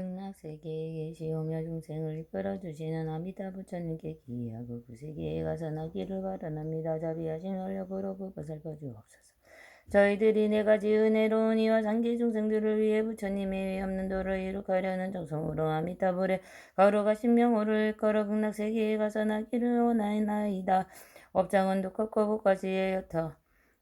극락세계에 계시오며 중생을 이끌어주시는 아미타 부처님께 기하고 그 세계에 가서 나기를 바라납니다. 자비하신 원력으로 그것을 거주옵소서. 저희들이 네 가지 은혜로운 이와 상계 중생들을 위해 부처님의 위 없는 도를 이룩하려는 정성으로 아미타불의 거룩하신 명호를 일컬어 극락세계에 가서 나기를 원하나이다. 업장은 두껍고 복과지에 옅어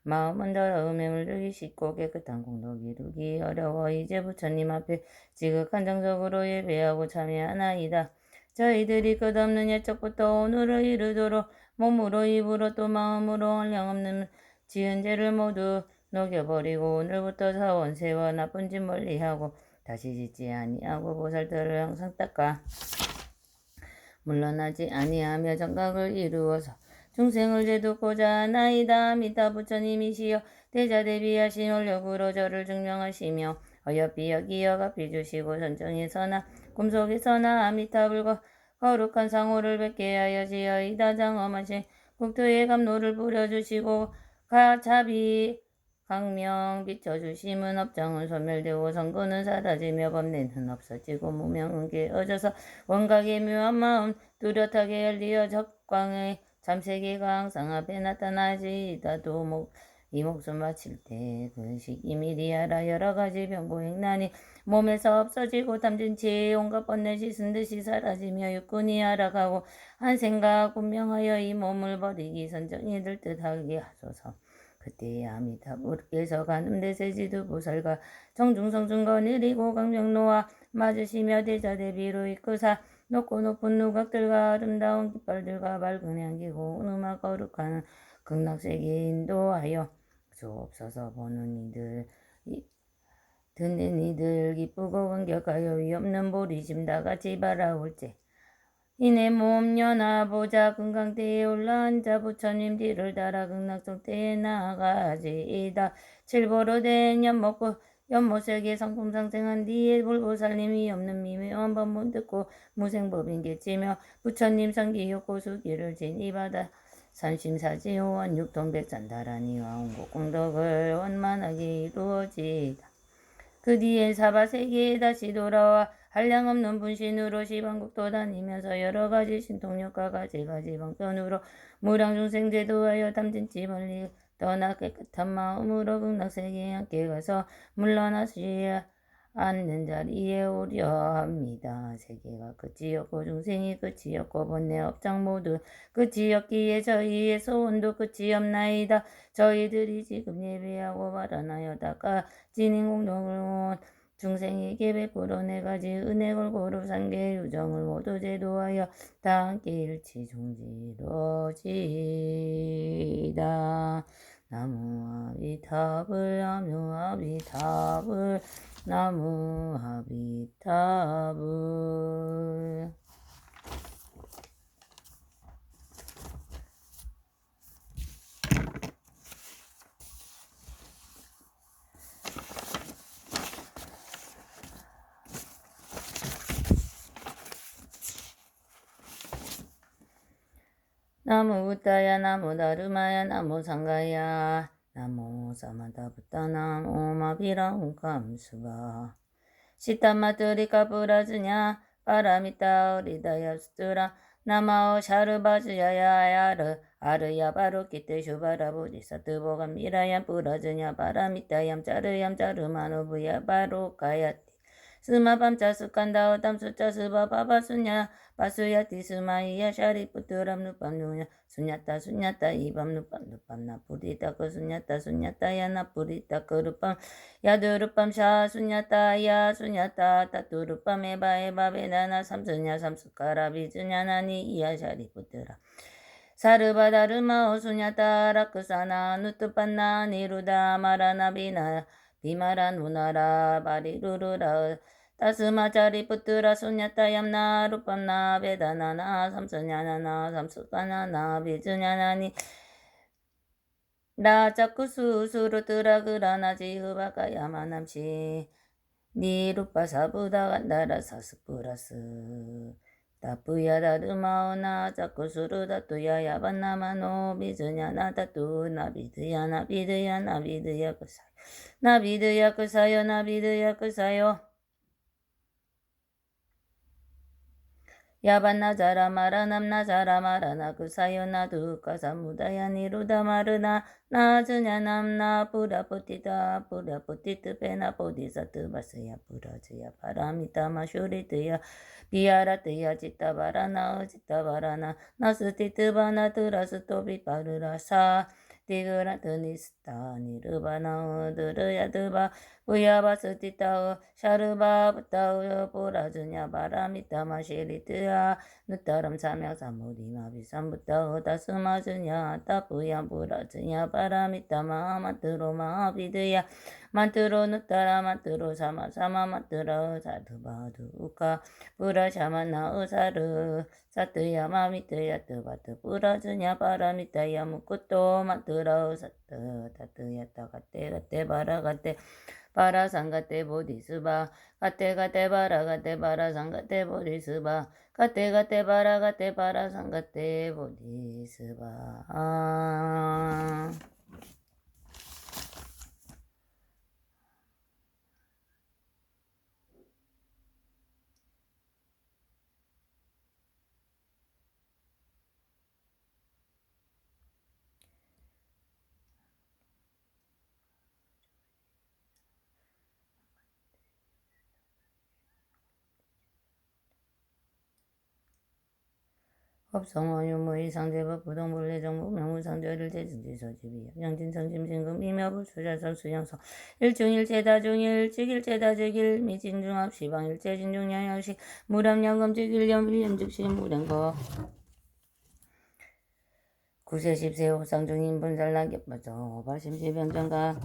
마음은 더러 음행을 들기 쉽고 깨끗한 공덕 이루기 어려워 이제 부처님 앞에 지극한 정석으로 예배하고 참여하나이다. 저희들이 끝없는 옛적부터 오늘을 이르도록 몸으로 입으로 또 마음으로 한량없는 지은 죄를 모두 녹여버리고 오늘부터 사원세와 나쁜 짓 멀리하고 다시 짓지 아니하고 보살들을 항상 닦아 물러나지 아니하며 정각을 이루어서 중생을 제도고자 하나이다. 아미타 부처님이시여 대자대비하신 원력으로 저를 증명하시며 어여삐 여기여 갚이주시고 선정에서나 꿈속에서나 아미타불과 거룩한 상호를 뵙게 하여 지어이다. 장엄하신 국토에 감로를 뿌려주시고 가차비 강명 비춰주심은 업장은 소멸되고 성근은 사라지며 범례는 없어지고 무명은 깨어져서 원각의 묘한 마음 뚜렷하게 열리어 적광의 잠세계가 항상 앞에 나타나지이다. 이 목숨 바칠 때 근식 이미리하라 여러 가지 병고행난이 몸에서 없어지고 담진치 온갖 번뇌 씻은 듯이 사라지며 육군이 하락하고 한 생각 분명하여 이 몸을 버리기 선정이 들 듯하게 하소서. 그때에 아미타불께서 간음대세지두 보살과 정중성중거 느리고 강명노와 맞으시며 대자대비로 이끄사 높고 높은 누각들과 아름다운 깃발들과 밝은 향기고 음악 거룩한 극락세계에 인도하여 주옵소서. 보는 이들 듣는 이들 기쁘고 감격하여 위없는 보리심 다같이 바라올제 이내 몸 연하 보자 금강대에 올라앉아 부처님 뒤를 따라 극락성대에 나아가지이다. 칠보로 된 연못색의 상품 상생한 뒤에 불보살님이 없는 미묘한 법문 듣고 무생법인 개치며 부처님 상기욕고 수기를 진이받아 산심사지호원 육통백산다라니와 온곡 공덕을 원만하게 이루어지이다. 그 뒤에 사바세계에 다시 돌아와 한량없는 분신으로 시방국도 다니면서 여러가지 신통력과 가지가지 방편으로 무량중생 제도하여 담진치 멀리 떠나 깨끗한 마음으로 극락세계에 함께 가서 물러나시 않는 자리에 오려 합니다. 세계가 끝이 없고 중생이 끝이 없고 번뇌 업장 모두 끝이 없기에 저희의 소원도 끝이 없나이다. 저희들이 지금 예배하고 바라나여 닦아 진행 공덕을 온 중생에게 베풀어 네 가지 은혜 골고루 상계 유정을 모두 제도하여 다 함께 일치 종지로지이다. 나무 아비타불 나무 아비타불 나무 아비타불. 나무 부타야 나무 다르마야 나무 상가야 나무 사마다 부타 나무 마비랑 감수바 시타마트리카 부라즈냐 파라미타 어리다야 수트라 나마오 샤르바즈야야 아르야 바로키테 슈바라 보디사트 보감미라야 부라즈냐 파라미타얌 짜르얌 짜르마노부야 바로카야티 스마밤자 스칸다오 담수자 스바바바 수냐 바수야티 스마이야 샤리푸트람 누밤 누냐 수냐타 수냐타 이밤 누밤 누밤 나푸리타 그 수냐타 수냐타야 나푸리타 그 루밤 야드루밤 샤 수냐타야 수냐타 타투루밤 에바 베나나 삼수냐 삼수카라 비즈냐나니 이야 샤리푸트라 사르바다르마오 수냐타 라크사나 누투판나 니루다 마라나비나 비마라 누나라 바리루루라 따스마자리 뿌뜨라 수냐타 얌나 루밤나 베다나나 삼수냐나나 삼수까나나 비즈냐나니 라자쿠수 수루뜨라 그라나지 흐바카야마남시 니루파사부다 간다라 사스푸라스 다뿌야다르마오나 자쿠수루다 뚜야야반나마노 비즈냐나 다뚜 나비드야 나비드야 나비드야 그사요 나비드야 그사요 나비드야 그사요 야반나자라 마라남나자라 마라나 그사요나 두카사무다야 니루다 마르나 나즈냐 남나 뿌라뿌티다 뿌라뿌티트 베나 보디사트 바스야 뿌라즈야 바라미타 마쇼리트야 비아라트야 지타바라나 지타바라나 나스티트바나 트라스토비파르라사 디그라트니스타 니르바나 드르야드바 부야바스티타우 샤르바부타우 보라즈냐 바라미타 마시리트야 누타람 사명사무리마 비삼부타우 다스마즈냐 따부야 보라즈냐 바라미타 마마트로 마비드야 만트로 누타라 만트로 사마사마 만트라 사드바드 우카 부라샤마나 의사르 사트야 마미트야 뜨바트 부라즈냐 바라미타야 무쿠토 만트라 사트 타트야 따가테 가테 바라가테 바라상가테 보디스바 가테가테 바라가테 바라상가테 보디스바 가테가테 바라가테 바라상가테 보디스바 법성원유무의 상대법 부동본래 정부 명무상조를 대승지서지비야 영진성짐진금 이묘부 수자선 수영성 일중일체다중일직일체다직일 미진중합 시방일체 진중양양식 무람양검직일염일염즉시 무량거 구세십세 옥상중인 분살락엽바정 오발심시병정가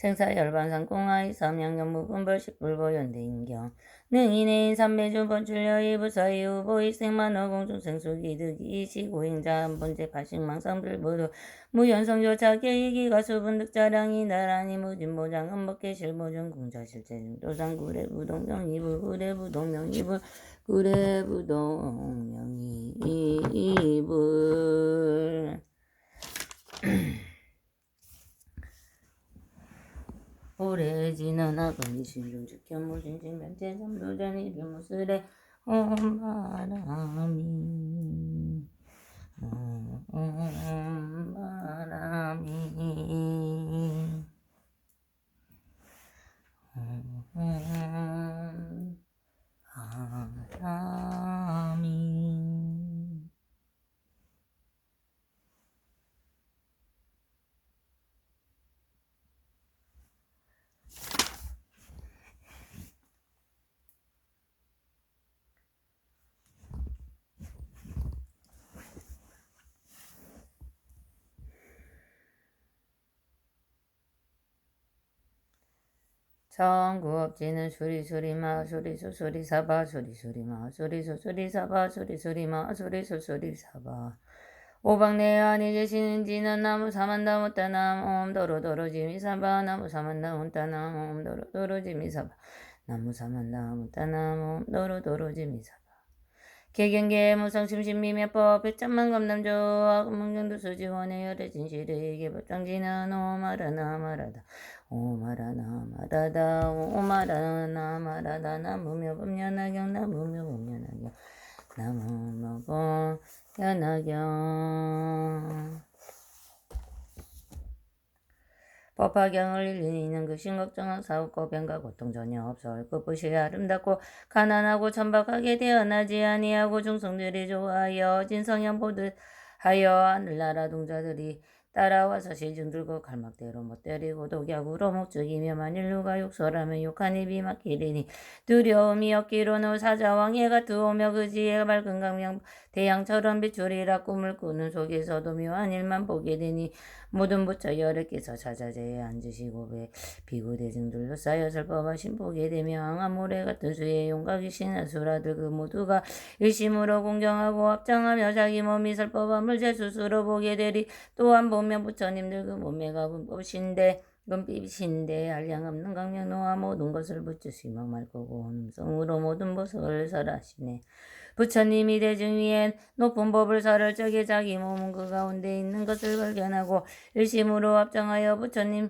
생사열반상 공하이 삼양연무분벌식불보연대인경 능인해인 삼매주 번출여의 부사의 우보익생만어 공중생수기득이 시고행자 한번째 발식망상불보도 무연성조차계이기가 수분득자량이 나란히 무진보장 흠법계실보정 공자실제중 도상구례 부동명이불 구례 부동명이불 구례 부동명이불 오래지는 아금이 신중직견무신신 면체삼도전이 비무술에 옴바람이 청구업지는 수리수리마 수리수수리사바 수리수리마 수리수수리사바 수리수리마 수리수수리사바 오방내 안에 계시는지는 나무 사만다 못다남 옴도로도로 지미사바 나무 사만다 못다남 옴도로도로 지미사바 나무 사만다 못다남 옴도로도로 지미사바 개경계 무성심신미명법 백천만 검남조 악문경도 수지원의 열애 진실의 개법장지는 오마라나 마라다 오마라나 마라다 오마라나 마라다 나무며 법연하경 나무며 법연하경 나무며 법연하경 법화경을 일리는 그 신걱정한 사업고 변과 고통 전혀 없어 끝부시 아름답고 가난하고 천박하게 태어나지 아니하고 중성들이 좋아하여 진성현 보듯 하여 하늘나라 동자들이 따라와서 실증 들고 갈막대로 못 때리고 독약으로 목죽이며 만일 누가 욕설하면 욕한 입이 막히리니 두려움이 없기로는 사자왕의 같으오며 그지의 밝은 강명 태양처럼 비추리라 꿈을 꾸는 속에서도 묘한 일만 보게 되니 모든 부처 여러께서 자자제에 앉으시고 비구대중들로 쌓여 설법하신 보게 되며 항암 모래 같은 수의 용각이 신하수라들 그 모두가 일심으로 공경하고 합장하며 자기 몸이 설법함을 제 스스로 보게 되리 또한 보면 부처님들 그 몸매가 분법신데 금빛인데 한량없는 강명 노아 모든 것을 붙이시며 맑고 음성으로 모든 것을 설하시네. 부처님이 대중 위엔 높은 법을 설할 적에 자기 몸은 그 가운데 있는 것을 발견하고 일심으로 합정하여 부처님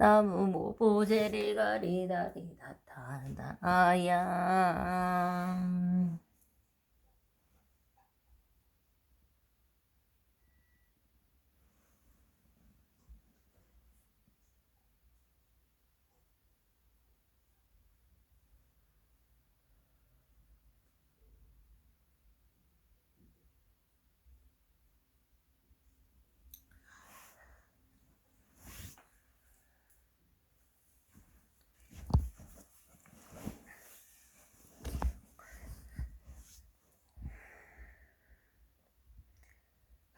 나무 모보제리 가리다리다 다다아야.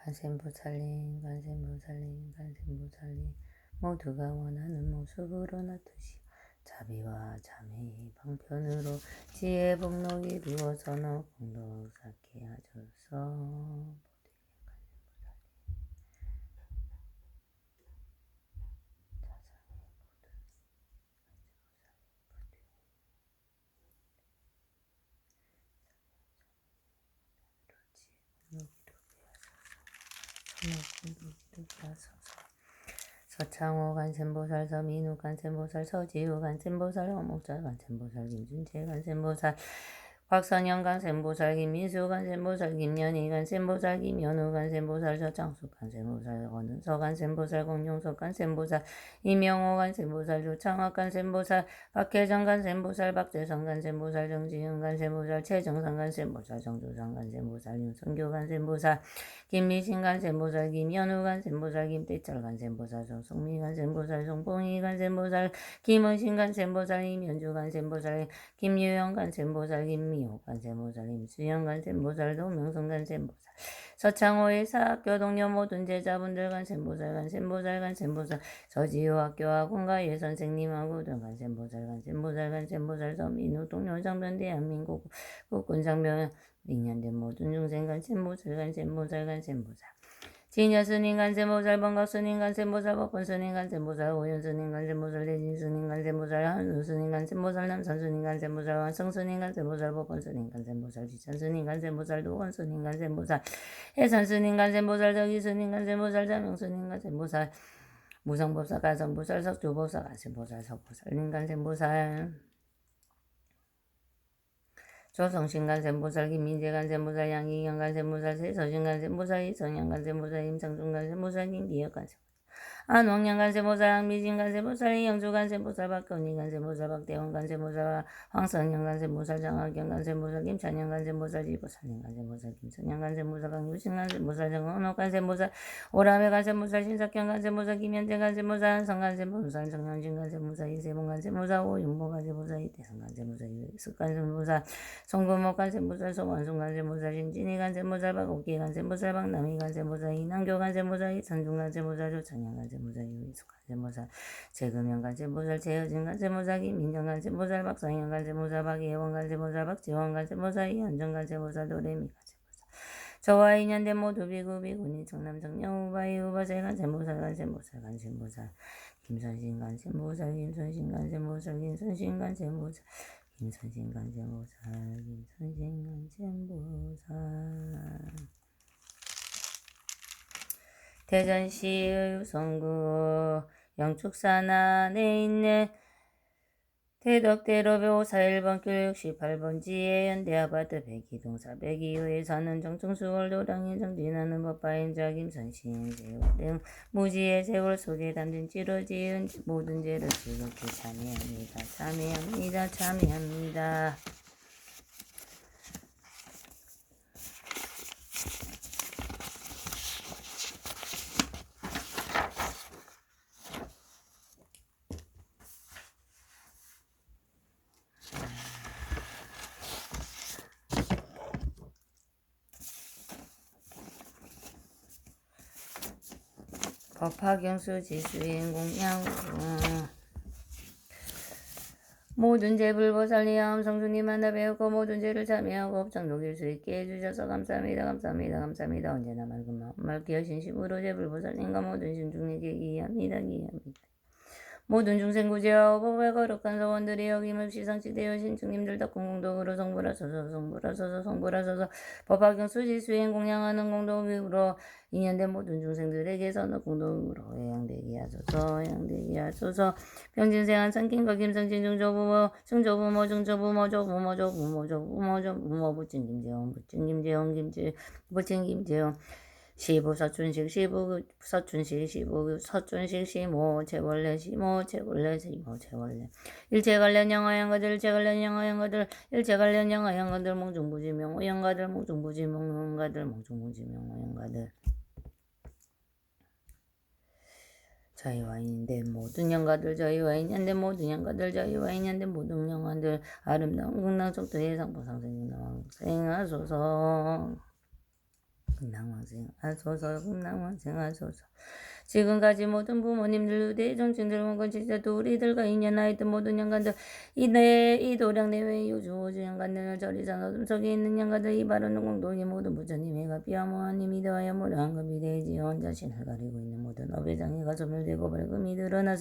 간센보살님 모두가 원하는 모습으로 놔두시오. 자비와 자매의 방편으로 지혜 복록 이루어서 너 공덕 쌓게 하소서. 서창호 간센보살, 서민우 간센보살, 서지우 간센보살, 어목자 간센보살, 김준채 간센보살, 곽선영 간센보살, 김민수 간센보살, 김연희 간센보살, 김연우 간센보살, 서창숙 간센보살, 권은서 간센보살, 공용석 간센보살, 이명호 간센보살, 조창학 간센보살, 박혜정 간센보살, 박재성 간센보살, 정지윤 간센보살, 최정상 간센보살, 정조상 간센보살, 윤성교 간센보살, 김미신 간센보살, 김연우 간센보살, 김대철 간센보살, 정성미 간센보살, 송봉희 간센보살, 김원신 간센보살, 임현주 간센보살, 김유영 간센보살, 김미호 간센보살, 임수영 간센보살, 도명성 간센보살, 서창호의 사학교 동료 모든 제자분들 간센보살, 서지효 학교 학원가 예선생님하고 등 간센보살, 서민우 동료 장변 대한민국 국군장변 링년된 모든 중생 간센보살, 진여스님 간센보살, 번각스님 간센보살, 법본스님 간센보살, 오연스님 간센보살, 대진스님 간센보살, 한우스님 간센보살, 남산스님 간센보살, 완성스님 간센보살, 법본스님 간센보살, 지찬스님 간센보살, 도원스님 간센보살, 해산스님 간센보살, 덕이스님 간센보살, 자명스님 간센보살, 무성법사 가성보살, 석조법사 간센보살, 석보살님 간센보살, 조성신 간센보살, 김민재 간센보살, 양희경 간센보살, 세서신 간센보살, 이성영 간센보살, 임상중 간센보살, 김기혁 간센보살, 안홍영 간센보살, 황미진 간센보살, 이영주 간센보살, 박건희 간센보살, 박대원 간센보살, 황성영 간센보살, 장학경 간센보살, 김찬영 간센보살, 지보살님 간센보살, 김선영 간센보살, 강유신 간센보살, 정원호 간센보살, 오라메 간센보살, 신석경 간센보살, 김현재 간센보살, 한성 간센보살, 정영진 간센보살, 이세봉 간센보살, 오윤보 간센보살, 이태성 간센보살, 유익숙 간센보살, 송금옥 간센보살, 송원순 간센보살, 신진희 간센보살, 박옥기 간센보살, 박남희 간센보살, 이남교 간센보살, 이천중 간센보살, 조창현 간센보살, 유익숙 간센보살, 최금영 간센보살, 최여진 간센보살, 김민정 간센보살, 박성현 간센보살, 박예원 간센보살, 박지원 간센보살, 이현정 간센보살, 도래미 간센보살, 저와 인연된 모두 비구비구니 청남 청령 우바이 우바세 간센보살, 김선신 간센보살, 김선신 간센보살, 김선신 간센보살, 김선신 간센보살, 대전시 의성구 영축산 안에 있는 대덕대로 541번 길 68번지에 현대아파트 102동 402호에 사는 정청수월 도당인 정진하는 법바인자 김선신 세월 등 무지의 세월 속에 담긴 찌로 지은 모든 죄를 즐겁게 참회합니다. 법화경수 지수인 공양 모든 죄 불보살리암 성주님 만나 배웠고 모든 죄를 참여하고 업장 녹일 수 있게 해주셔서 감사합니다. 언제나 맑은 마음 맑게 여신 심으로 죄 불보살님과 모든 신중에게 기합니다. 모든 중생 구제하고 법의 거룩한 서원들이 여김을 시상식되어 신청님들 다 공동으로 성불하소서 법화경 수지 수행 공양하는 공동으로 인연된 모든 중생들에게서는 공동으로 해양되게 하소서 병진생한 상kin과 김상진 중조부모 부친김재원 시부 서춘식 시모 재벌레 일체관련 영화양가들 몽중부지명 오양가들 저희와 인연된 모든 영가들 아름다운 극락속도의 상보상생님 왕생하소서 극락왕생하소서 지금까지 모든 부모님들, 대종친들, 원건치자도 우리들과 인연하였던 모든 양간들, 이 도량 내외의 요주오주 양간들, 저리산 어둠 속에 있는 양간들, 이 바르는 공동의 모든 부처님의 가피와 모하님이 더하여 모량한급이 되지어 혼자 신을 가리고 있는 모든 어배장애가 소멸되고 밝음이 드러나서